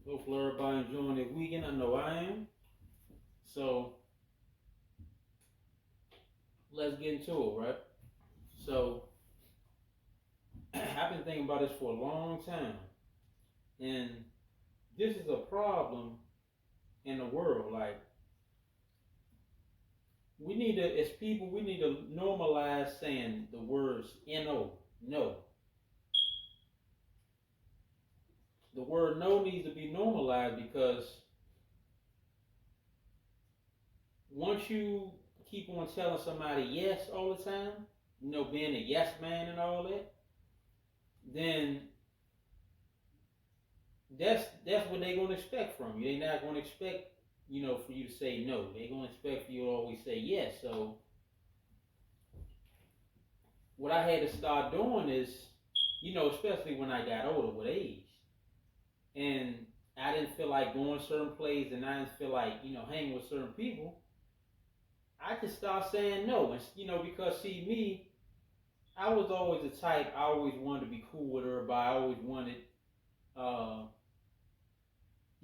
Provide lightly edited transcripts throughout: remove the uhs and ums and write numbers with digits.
Hopefully everybody enjoying their weekend. I know I am. So let's get into it, right? So I've been thinking about this for a long time, and this is a problem in the world. Like we need to, as people, we need to normalize saying the words "no." No, the word "no" needs to be normalized because once you keep on telling somebody yes all the time, being a yes man and all that, then that's what they're gonna expect from you. They're not gonna expect, for you to say no. They're gonna expect for you to always say yes. So what I had to start doing is, especially when I got older with age, and I didn't feel like going certain places, and I didn't feel like, hanging with certain people. I just start saying no, and because see me, I was always the type. I always wanted to be cool with everybody. I always wanted, uh,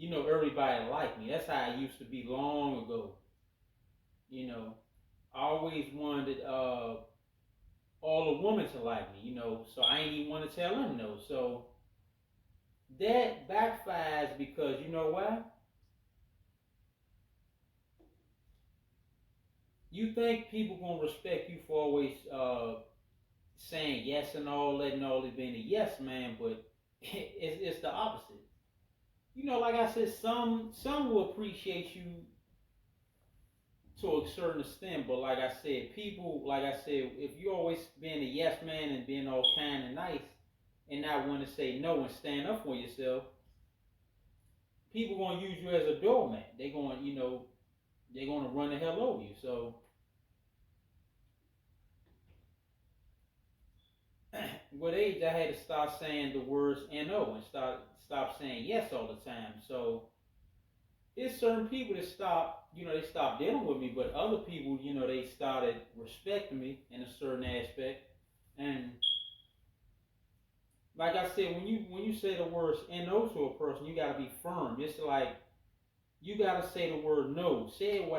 everybody to like me. That's how I used to be long ago. You know, I always wanted all the women to like me, so I ain't even want to tell them no. So that backfires because you know why? You think people gonna respect you for always saying yes and all that being a yes man, but it's the opposite. Like I said, some will appreciate you to a certain extent, but like I said, people, like I said, if you always being a yes man and being all kind and nice and not want to say no and stand up for yourself, people gonna use you as a doormat. They're gonna run the hell over you. So with age, I had to start saying the words "no" and stop saying yes all the time. So it's certain people that they stopped dealing with me, but other people, they started respecting me in a certain aspect. And like I said, when you say the words "no" to a person, you gotta be firm. It's like you gotta say the word "no." Say it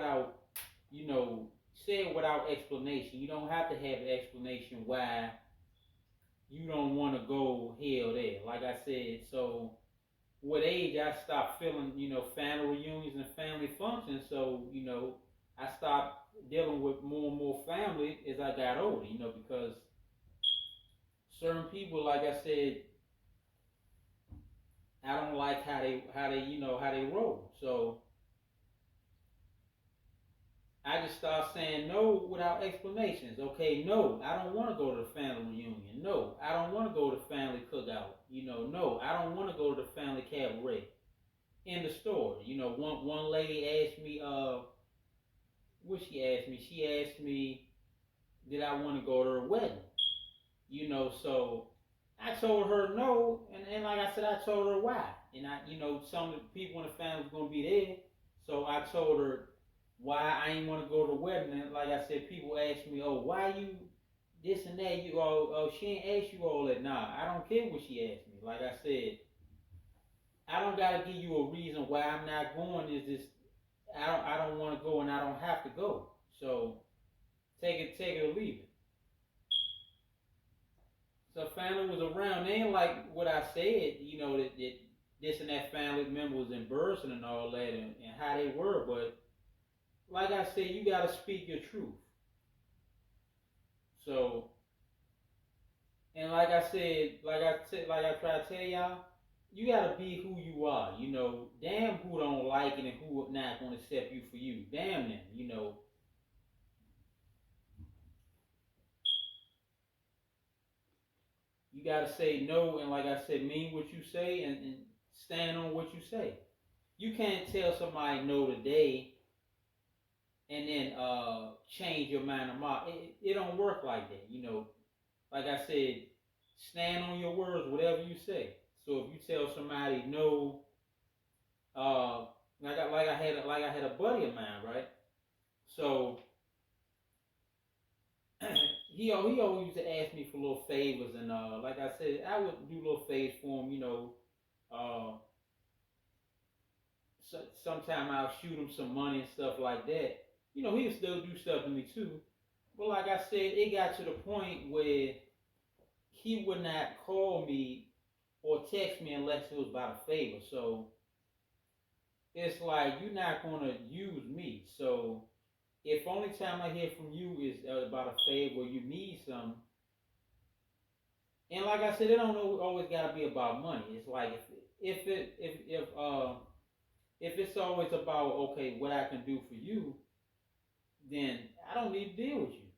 without explanation. You don't have to have an explanation why you don't want to go here or there. Like I said, so with age, I stopped feeling, family reunions and family functions. So, I stopped dealing with more and more family as I got older, because certain people, like I said, I don't like how they roll. So I just start saying no without explanations. Okay, no, I don't want to go to the family reunion. No, I don't want to go to the family cookout. No, I don't want to go to the family cabaret. In the store, one lady asked me, what she asked me? She asked me, did I want to go to her wedding? So I told her no, and like I said, I told her why. And some of the people in the family was gonna be there, so I told her why I ain't want to go to the wedding. And like I said, people ask me, oh, why you this and that? You oh, she ain't asked you all that. Nah, I don't care what she asked me. Like I said, I don't gotta give you a reason why I'm not going. Is this I don't want to go and I don't have to go. So take it or leave it. So family was around. They ain't like what I said, that this and that family member was embarrassing and all that and how they were. But like I said, you gotta speak your truth. So and like I try to tell y'all, you gotta be who you are. Damn who don't like it and who not gonna accept you for you. Damn them. You gotta say no, and like I said, mean what you say and stand on what you say. You can't tell somebody no today and then change your mind tomorrow. It don't work like that. Like I said, stand on your words, whatever you say. So if you tell somebody no, uh, like I had a buddy of mine, right? So he always used to ask me for little favors, and like I said, I would do little favors for him. Uh, Sometimes I'll shoot him some money and stuff like that. You know, he'll still do stuff to me too. But like I said, it got to the point where he would not call me or text me unless it was about a favor. So it's like you're not gonna use me. So if only time I hear from you is about a favor or you need something, and like I said, it don't always gotta be about money. It's like if it's always about okay what I can do for you, then I don't need to deal with you.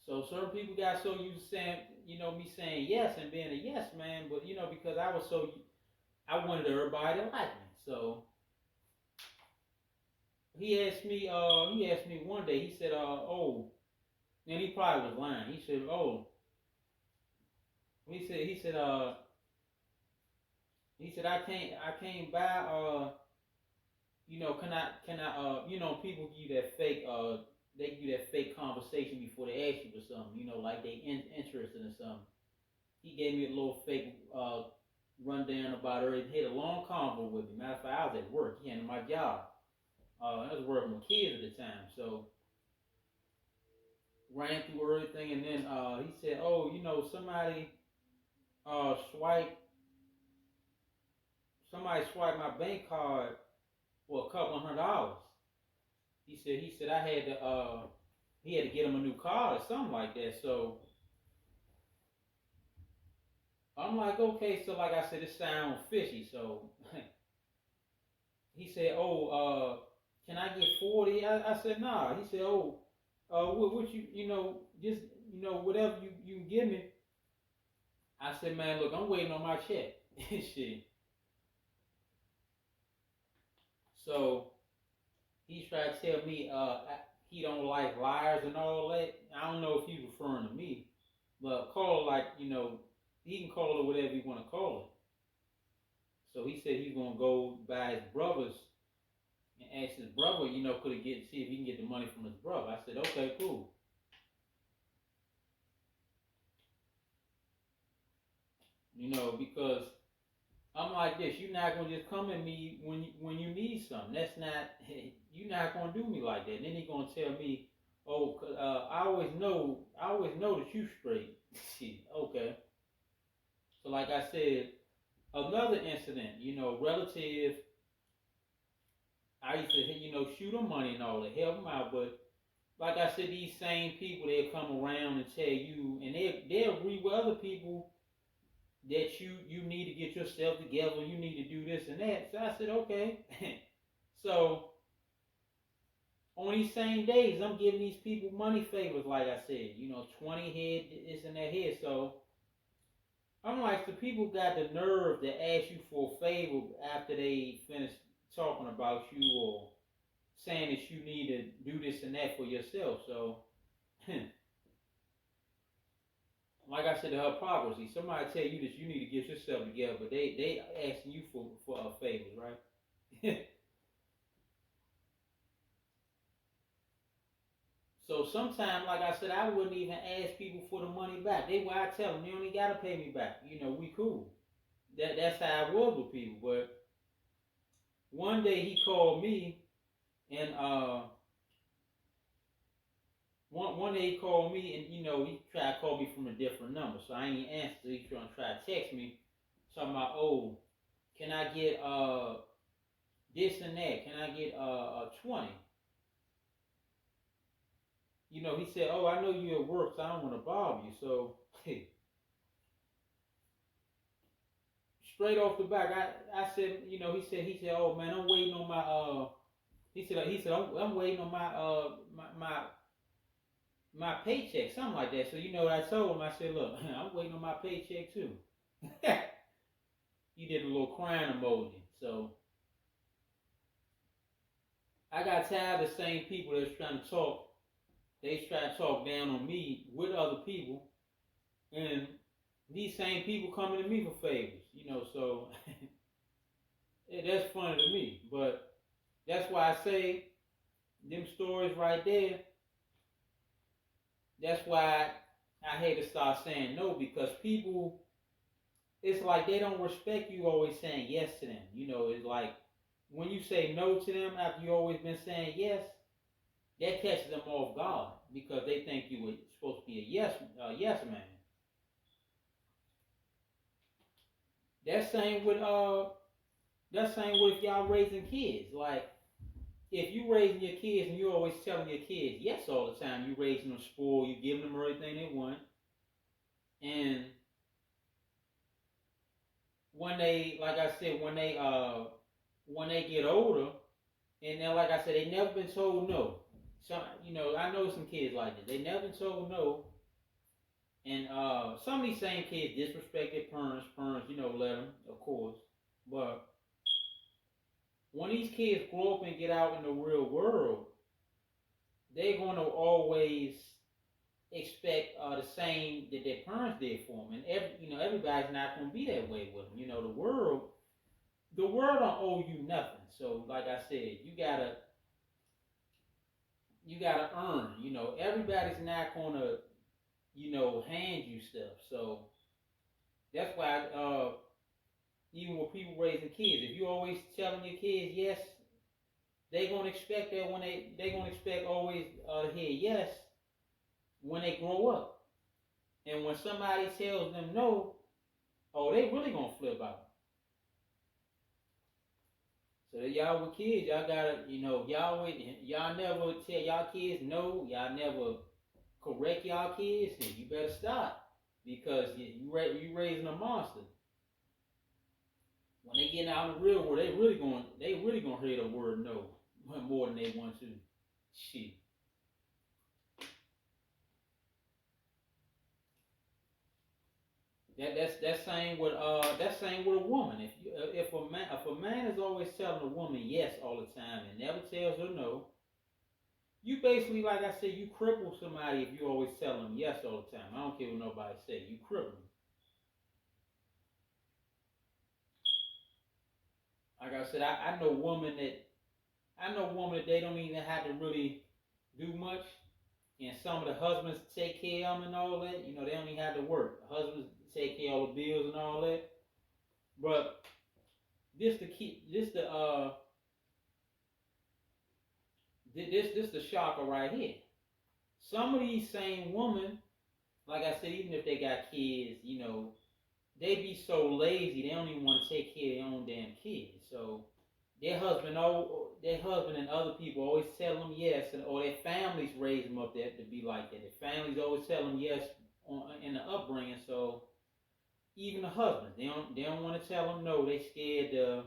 So certain people got so used to saying, me saying yes and being a yes man, but because I was so I wanted everybody to like me. So he asked me one day. He said, oh, and he probably was lying. He said, oh, he said I can't buy people give you that fake they give you that fake conversation before they ask you for something, like they interested in something. He gave me a little fake rundown about her. He had a long convo with me. Matter of fact, I was at work. He handled my job. I was working with kids at the time, so ran through everything, and then he said, "Oh, somebody swipe swiped my bank card for $200." He said I had to he had to get him a new card or something like that. So I'm like, okay, so like I said, it sounds fishy. So he said, oh, can I get 40? I said, nah. He said, oh, what just whatever you can give me. I said, man, look, I'm waiting on my check. Shit. So he tried to tell me he don't like liars and all that. I don't know if he's referring to me, but call it like he can call it whatever he want to call it. So he said he's gonna go by his brother's and ask his brother, could he see if he can get the money from his brother. I said, okay, cool. Because I'm like this. You're not gonna just come at me when you need something. That's not. You're not gonna do me like that. And then he gonna tell me, oh, I always know that you straight. Shit, okay. So like I said, another incident. Relative. I used to shoot them money and all that, help them out, but like I said, these same people they'll come around and tell you, and they'll agree with other people that you need to get yourself together, you need to do this and that. So I said, okay. So on these same days, I'm giving these people money favors, like I said, 20 head, this and that head. So I'm like, the people got the nerve to ask you for a favor after they finish talking about you or saying that you need to do this and that for yourself. So like I said, the hypocrisy. Somebody tell you that you need to get yourself together, but they asking you for favors, right? So sometimes, like I said, I wouldn't even ask people for the money back. I tell them they only gotta pay me back. We cool. That's how I was with people. But one day he called me, and one day he called me, and he tried to call me from a different number, so I ain't answer. He trying to text me, talking about, oh, can I get this and that? Can I get 20? He said, oh, I know you at work, so I don't want to bother you. So straight off the back, I said, he said, oh man, I'm waiting on my he said I'm waiting on my paycheck, something like that. So what I told him, I said, look, I'm waiting on my paycheck too. He did a little crying emoji. So I got tired of the same people that's trying to talk. They try to talk down on me with other people, and these same people coming to me for favors. So that's funny to me. But that's why I say them stories right there. That's why I had to start saying no, because people, it's like they don't respect you always saying yes to them. You know, it's like when you say no to them after you always been saying yes, that catches them off guard because they think you were supposed to be a yes man. That same with if y'all raising kids. Like if you raising your kids and you always telling your kids yes all the time, you raising them spoiled, you giving them everything they want, and when they, like I said, when they get older, and then like I said, they never been told no. So I know some kids like this. They never been told no, and some of these same kids disrespect their parents. Parents, let them, of course. But when these kids grow up and get out in the real world, they're gonna always expect the same that their parents did for them, and everybody's not gonna be that way with them. The world don't owe you nothing. So, like I said, you gotta earn. Everybody's not gonna hand you stuff. So that's why even with people raising kids, if you always telling your kids yes, they gonna expect that when they gonna expect always to hear yes when they grow up. And when somebody tells them no, oh, they really gonna flip out. So that y'all with kids, y'all gotta, y'all never tell y'all kids no, y'all never correct y'all kids, and you better stop because you raising a monster. When they get out in the real world, they really gonna hear the word no more than they want to. Shit. That's same with a woman. If a man is always telling a woman yes all the time and never tells her no, you basically, like I said, you cripple somebody if you always tell them yes all the time. I don't care what nobody say. You cripple them. Like I said, I know women that they don't even have to really do much, and some of the husbands take care of them and all that. They don't even have to work. The husbands take care of all the bills and all that. But this the shocker right here. Some of these same women, like I said, even if they got kids, they be so lazy they don't even want to take care of their own damn kids. So their husband and other people always tell them yes, or their families raise them up there to be like that. Their families always tell them yes in the upbringing. So even the husbands, they don't want to tell them no. They scared that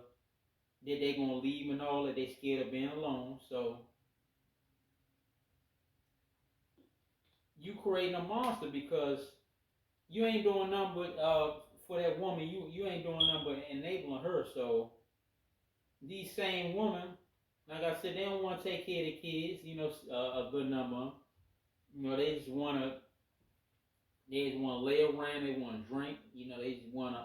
they gonna leave and all that. They scared of being alone. So you creating a monster because you ain't doing nothing but for that woman. You ain't doing nothing but enabling her. So these same women, like I said, they don't want to take care of the kids. A good number of them. They just wanna lay around. They wanna drink. They just wanna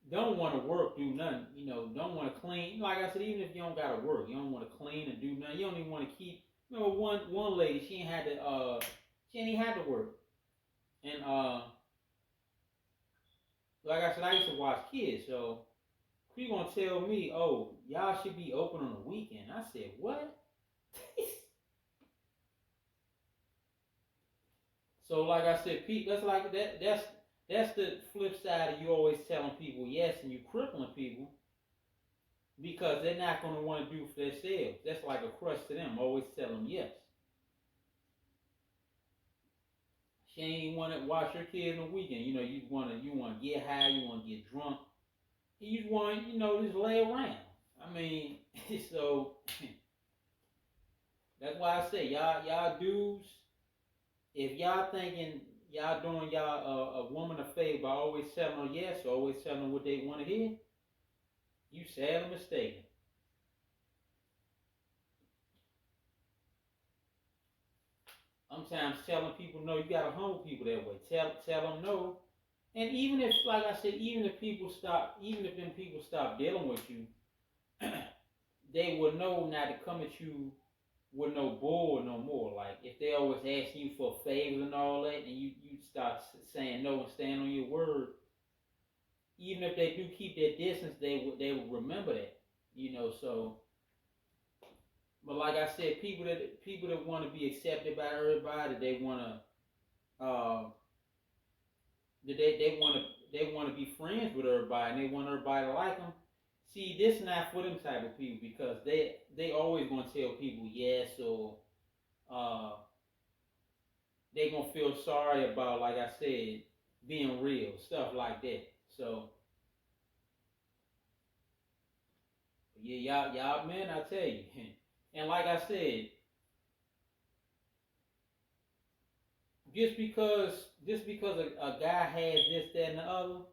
don't wanna work, do nothing. Don't wanna clean. Like I said, even if you don't gotta work, you don't wanna clean and do nothing. You don't even wanna keep. One lady, she ain't had to work, and like I said, I used to watch kids, so you gonna tell me, oh, y'all should be open on the weekend? I said, what? So like I said, Pete, that's like that. That's the flip side of you always telling people yes and you crippling people because they're not gonna want to do for themselves. That's like a crutch to them. Always tell them yes. She ain't even want to watch her kids on the weekend. You want to get high, you want to get drunk, you just want just lay around. I mean, so that's why I say y'all dudes, if y'all thinking y'all doing y'all a woman a favor by always telling her yes or always telling them what they want to hear, you sadly mistaken. Sometimes telling people no, you gotta humble people that way. Tell them no, and even if, like I said, even if them people stop dealing with you, they will know not to come at you with no bull no more. Like if they always asking you for favors and all that, and you start saying no and stand on your word, even if they do keep their distance, they will remember that. So but like I said, people that want to be accepted by everybody, they want to they want to be friends with everybody, and they want everybody to like them. See, this not for them type of people because they always gonna tell people yes, or uh, they gonna feel sorry about, like I said, being real, stuff like that. So yeah, y'all man, I tell you, and like I said, just because a guy has this, that, and the other,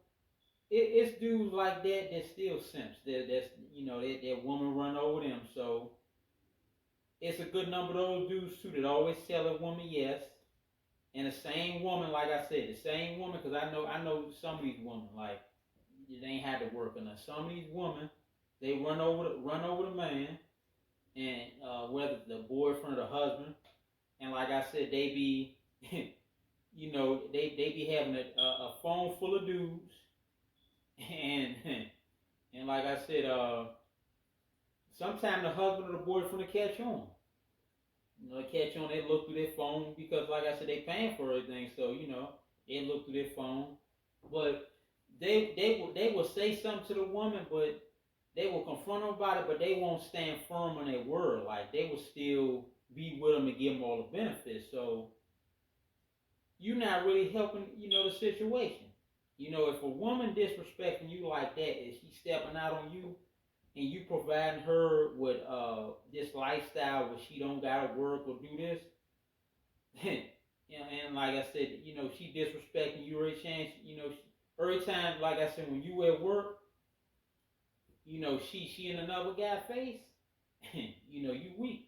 it's dudes like that still simps. That woman run over them. So it's a good number of those dudes too that always tell a woman yes. And the same woman, like I said, the same woman, because I know some of these women, like, they ain't had to work on us. Some of these women, they run over the man, and whether the boyfriend or the husband, and like I said, they be, they be having a phone full of dudes, and and like I said, sometimes the husband or the boyfriend will catch on. Catch on. They look through their phone because, like I said, they paying for everything. So they look through their phone, but they will say something to the woman, but they will confront them about it, but they won't stand firm on their word. Like, they will still be with them and give them all the benefits. So you're not really helping, the situation. If a woman disrespecting you like that, is she stepping out on you, and you providing her with this lifestyle where she don't gotta work or do this, and like I said, she disrespecting you every chance, every time, like I said, when you at work, she in another guy's face, you weak,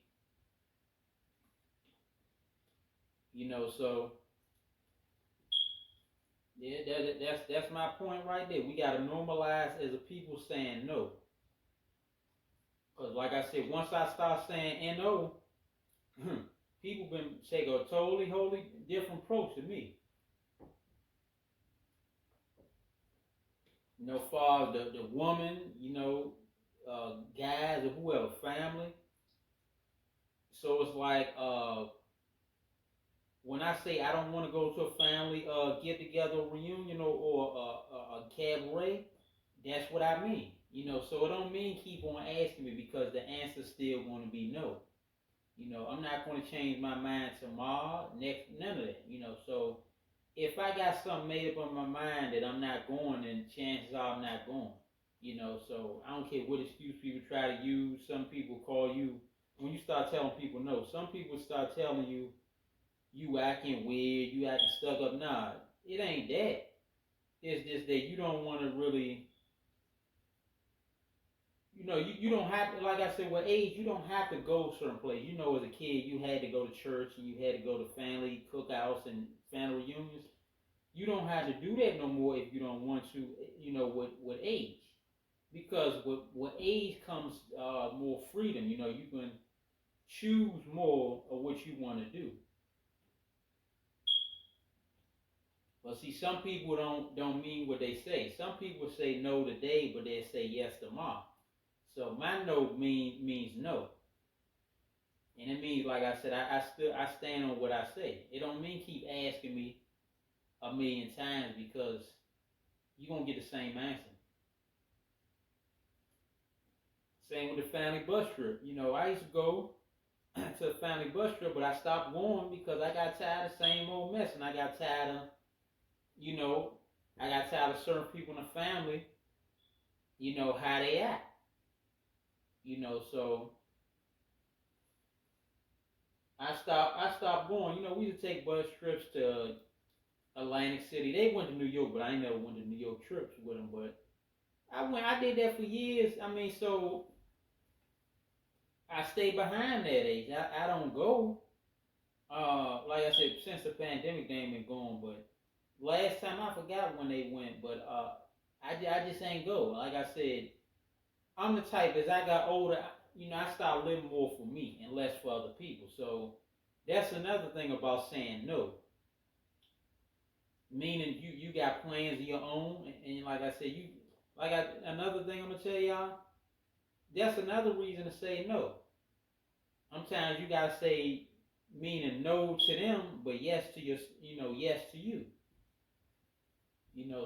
so yeah, that's my point right there. We gotta normalize as a people saying no, because like I said, once I start saying no, people been take a totally different approach to me. Far the woman, guys or whoever, family. So it's like, when I say I don't want to go to a family get together reunion, or a cabaret, that's what I mean. So it don't mean keep on asking me, because the answer's still going to be no. I'm not going to change my mind tomorrow, next, none of that. So if I got something made up in my mind that I'm not going, then chances are I'm not going. So I don't care what excuse people try to use. Some people call you, when you start telling people no, some people start telling you acting weird, you acting stuck up. Nah, it ain't that. It's just that you don't want to really, you don't have to, like I said, with age, you don't have to go certain place. As a kid, you had to go to church, and you had to go to family cookouts and family reunions. You don't have to do that no more if you don't want to, with age. Because with age comes more freedom. You can choose more of what you want to do. But see, some people don't mean what they say. Some people say no today, but they say yes tomorrow. So my no means no, and it means, like I said, I stand on what I say. It don't mean keep asking me a million times, because you're gonna get the same answer. Same with the family bus trip. I used to go to a family bus trip, but I stopped going because I got tired of the same old mess, and I got tired of, you know, I got tired of certain people in the family, how they act, so I stopped going. We used to take bus trips to Atlantic City. They went to New York, but I ain't never went to New York trips with them. But I did that for years. So I stay behind that age. I don't go. Like I said, since the pandemic, they ain't been going. But last time I forgot when they went. But I just ain't go. Like I said, I'm the type, as I got older, I started living more for me and less for other people. So that's another thing about saying no. meaning you got plans of your own, and like I said, another thing I'm gonna tell y'all. That's another reason to say no. Sometimes you gotta say meaning no to them, but yes to your, yes to you.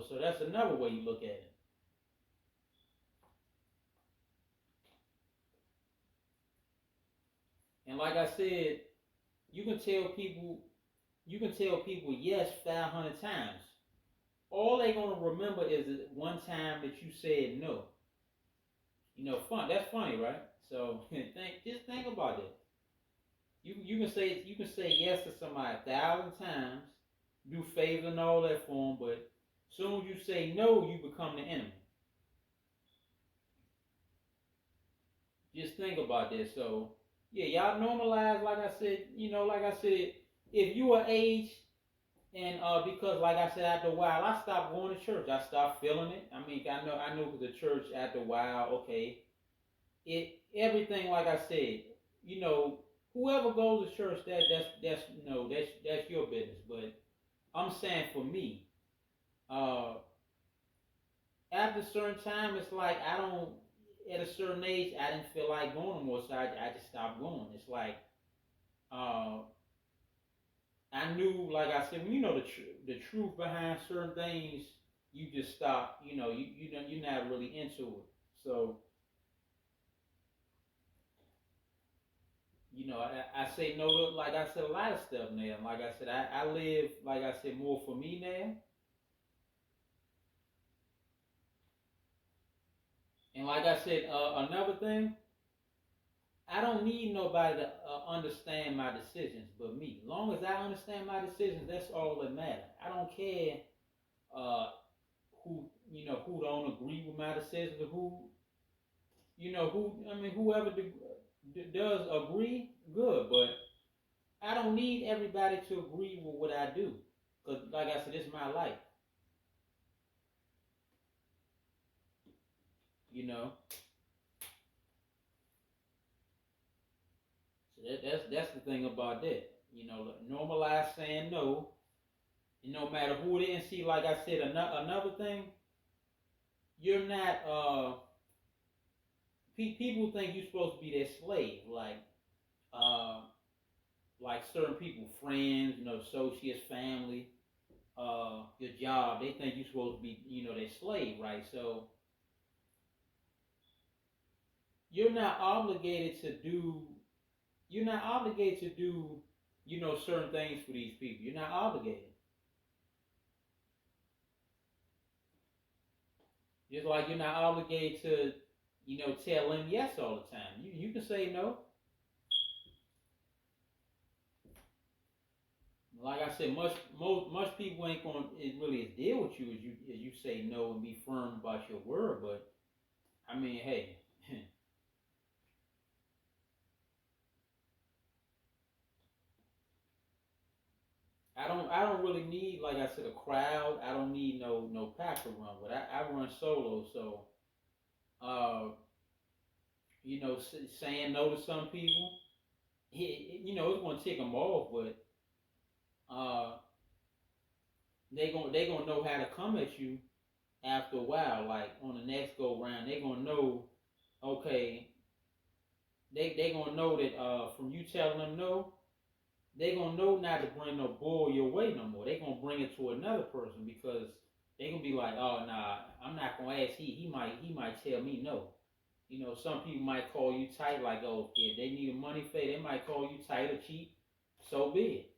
So that's another way you look at it. And like I said, you can tell people, yes 500 times. All they're gonna remember is the one time that you said no. Fun. That's funny, right? So just think about it. You can say yes to somebody 1,000 times, do favors and all that for them, but soon as you say no, you become the enemy. Just think about that. So yeah, y'all normalize. Like I said, if you are age and because like I said, after a while, I stopped going to church. I stopped feeling it. I mean, I know the church after a while. Okay, everything like I said, you know, whoever goes to church, that's your business. But I'm saying for me, uh, after a certain time, it's like I don't. At a certain age, I didn't feel like going no more, so I just stopped going. It's like uh, I knew, like I said, when you know the truth behind certain things, you just stop. You're not really into it. So I say no to, like I said, a lot of stuff now. Like I said, I live, like I said, more for me now. And like I said, another thing, I don't need nobody to understand my decisions but me. As long as I understand my decisions, that's all that matters. I don't care uh, who don't agree with my decisions or whoever does agree, good. But I don't need everybody to agree with what I do. Because, like I said, it's my life. You know, so that's the thing about that. Normalize saying no, and no matter who it is. And see, like I said, another thing, you're not. People think you're supposed to be their slave, uh, like certain people, friends, associates, family, your job. They think you're supposed to be, their slave, right? So you're not obligated to do. You're not obligated to do, certain things for these people. You're not obligated. Just like you're not obligated to, tell them yes all the time. You can say no. Like I said, much people ain't going to really deal with you as you say no and be firm about your word. But I mean, hey, I don't really need, like I said, a crowd. I don't need no pack to run, but I run solo. So saying no to some people, it's gonna tick them off, but uh, they gonna know how to come at you after a while. Like on the next go round, they gonna know. Okay, they gonna know that from you telling them no, they gonna know not to bring no bull your way no more. They gonna bring it to another person because they gonna be like, oh nah, I'm not gonna ask. He might tell me no. Some people might call you tight, like, oh, if they need a money fade, they might call you tight or cheap. So be it.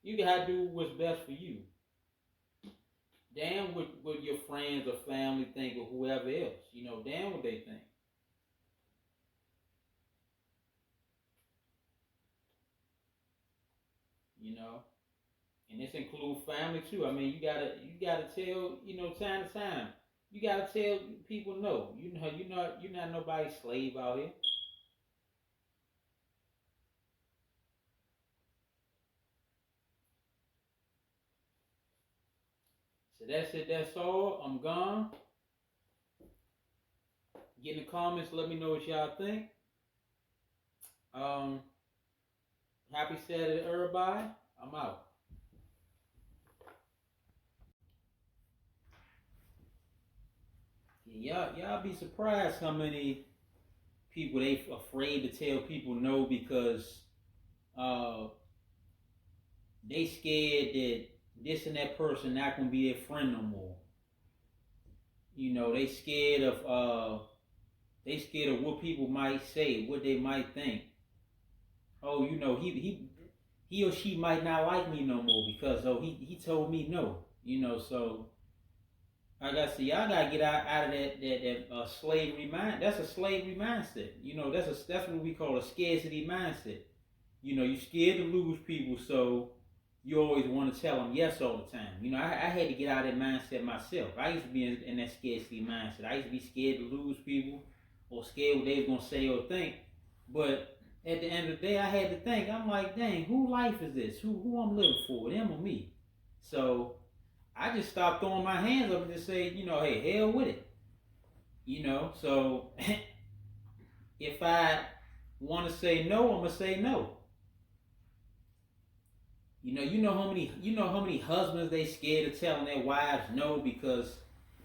You gotta do what's best for you. Damn what your friends or family think or whoever else. Damn what they think. You know, and this includes family too. I mean, you gotta tell, time to time. You gotta tell people no. You're not nobody's slave out here. So that's it. That's all. I'm gone. Get in the comments. Let me know what y'all think. Um, Happy Saturday, everybody. I'm out. Y'all be surprised how many people they afraid to tell people no because uh they scared that this and that person not gonna be their friend no more. They scared of what people might say, what they might think. Oh, he or she might not like me no more because he told me no. So like I said, y'all gotta get out of that slavery mind. That's a slavery mindset. That's what we call a scarcity mindset. You scared to lose people, so you always want to tell them yes all the time. I had to get out of that mindset myself. I used to be in that scarcity mindset. I used to be scared to lose people or scared what they was gonna say or think. But at the end of the day, I had to think. I'm like, dang, who life is this? Who I'm living for? Them or me? So I just stopped throwing my hands up and just say, hey, hell with it. So if I want to say no, I'm gonna say no. You know how many husbands they scared of telling their wives no because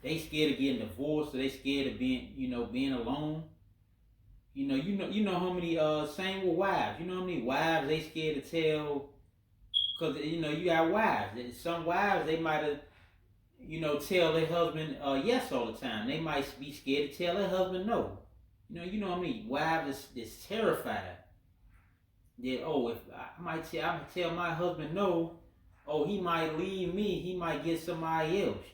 they scared of getting divorced or they scared of being alone. You know how many same with wives. You know how many wives they scared to tell because you got wives. Some wives they might have tell their husband yes all the time. They might be scared to tell their husband no. You know how many wives is terrified that if I tell my husband no, he might leave me. He might get somebody else.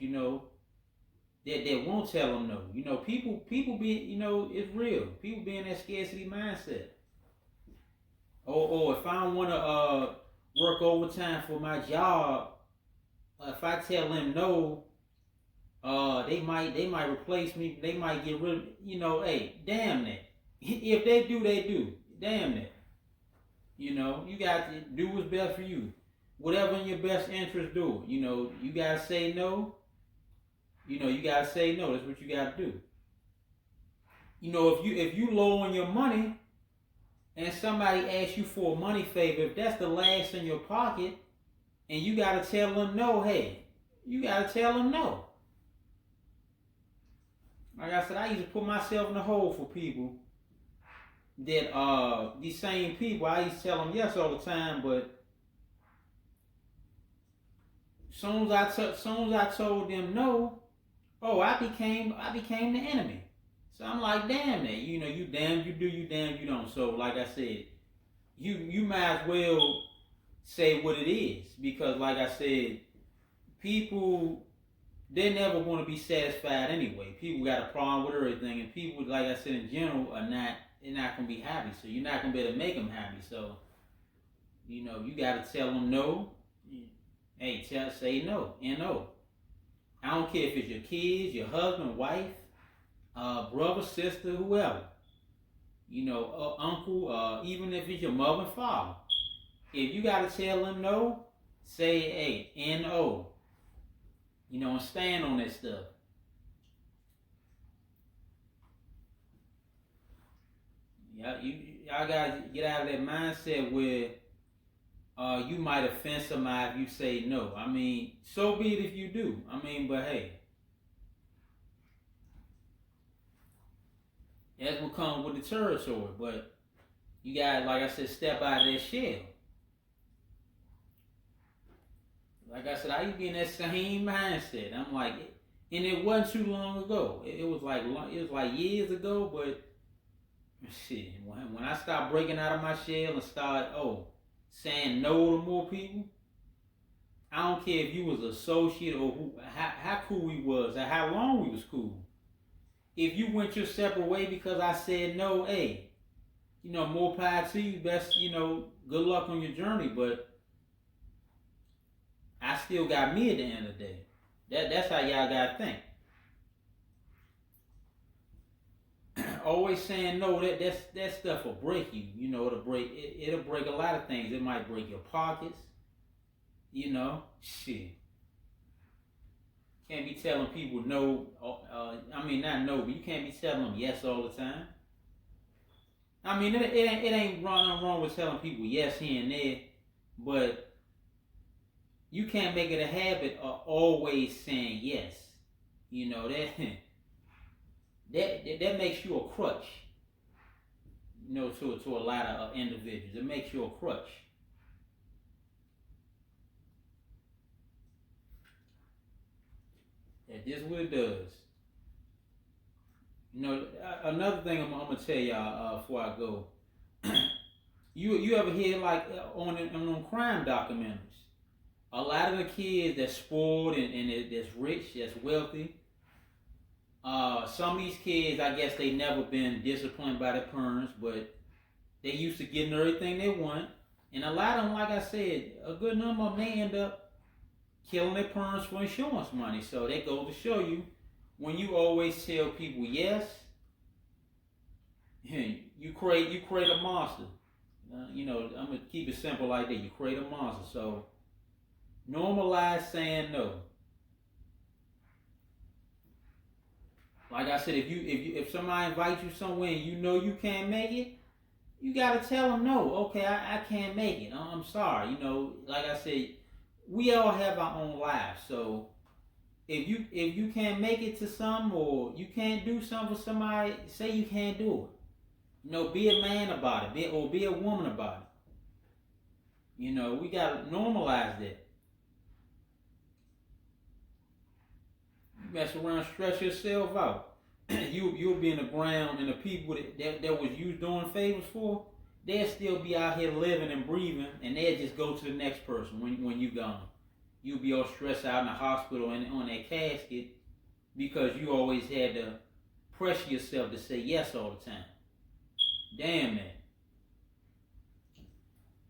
That won't tell him no. People be it's real. People be in that scarcity mindset. Or if I don't want to work overtime for my job, if I tell them no, they might replace me. They might get rid of hey, damn that. If they do, they do. Damn that. You got to do what's best for you. Whatever in your best interest, do it. You gotta say no. You gotta say no. That's what you gotta do. If you low on your money and somebody asks you for a money favor, if that's the last in your pocket, and you gotta tell them no, hey, you gotta tell them no. Like I said, I used to put myself in the hole for people that these same people. I used to tell them yes all the time, but soon as I told them no, I became the enemy. So I'm like, damn that. You damn you do, you damn you don't. So like I said, you might as well say what it is because like I said, people they're never going to be satisfied anyway. People got a problem with everything, and people, like I said, in general, they're not going to be happy. So you're not going to be able to make them happy. So, you got to tell them no. Hey, say no, no. I don't care if it's your kids, your husband, wife, brother, sister, whoever. Uncle, even if it's your mother and father. If you got to tell them no, say hey, N-O. And stand on that stuff. Y'all gotta get out of that mindset where you might offend somebody if you say no. I mean, so be it if you do. I mean, but hey, that's what comes with the territory. But you gotta, like I said, step out of that shell. Like I said, I used to be in that same mindset. I'm like, and it wasn't too long ago. It was like years ago. But shit, when I stopped breaking out of my shell and started saying no to more people, I don't care if you was an associate or how cool we was or how long we was cool. If you went your separate way because I said no, hey, more power to you. Best, good luck on your journey. But I still got me at the end of the day. That's how y'all gotta think. Always saying no, that stuff will break you. It'll break a lot of things. It might break your pockets. Shit. Can't be telling people no. I mean not no, but you can't be telling them yes all the time. I mean it ain't wrong with telling people yes here and there, but you can't make it a habit of always saying yes. That that makes you a crutch. You know, to a lot of individuals, it makes you a crutch. This is what it does. You know, another thing I'm gonna tell y'all before I go. You ever hear like on crime documentaries? A lot of the kids that's spoiled and that's rich, that's wealthy. Some of these kids, I guess they never been disciplined by their parents, but they used to getting everything they want. And a lot of them, like I said, a good number of them, they end up killing their parents for insurance money. So that goes to show you, when you always tell people yes, you create a monster. You know, I'm gonna keep it simple like that. You create a monster. So normalize saying no. Like I said, if somebody invites you somewhere and you know you can't make it, you gotta tell them no. Okay, I can't make it. I'm sorry. You know, like I said, we all have our own lives. So if you can't make it to something, or you can't do something for somebody, say you can't do it. You know, be a man about it, or be a woman about it. You know, we gotta normalize that. You mess around, stress yourself out. You'll be in the ground, and the people that was you doing favors for, they'll still be out here living and breathing, and they'll just go to the next person when you gone. You'll be all stressed out in the hospital and on that casket because you always had to pressure yourself to say yes all the time. Damn, man.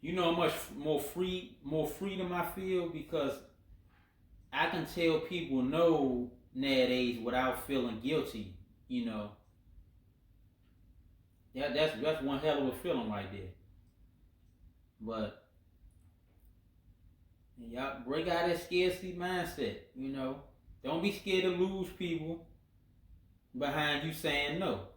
You know how much more freedom I feel, because I can tell people no nowadays without feeling guilty. You know, that's one hell of a feeling right there. But y'all break out that scarcity mindset. You know, don't be scared to lose people behind you saying no.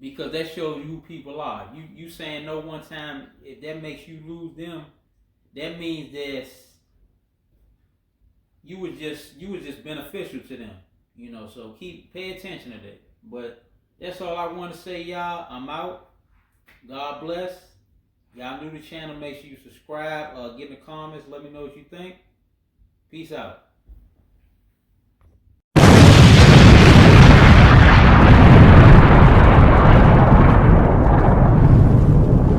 Because that shows you who people are. You saying no one time, if that makes you lose them, that means that you was just beneficial to them. You know, so pay attention to that. But that's all I want to say, y'all. I'm out. God bless. Y'all new to the channel, make sure you subscribe, get in the comments, let me know what you think. Peace out.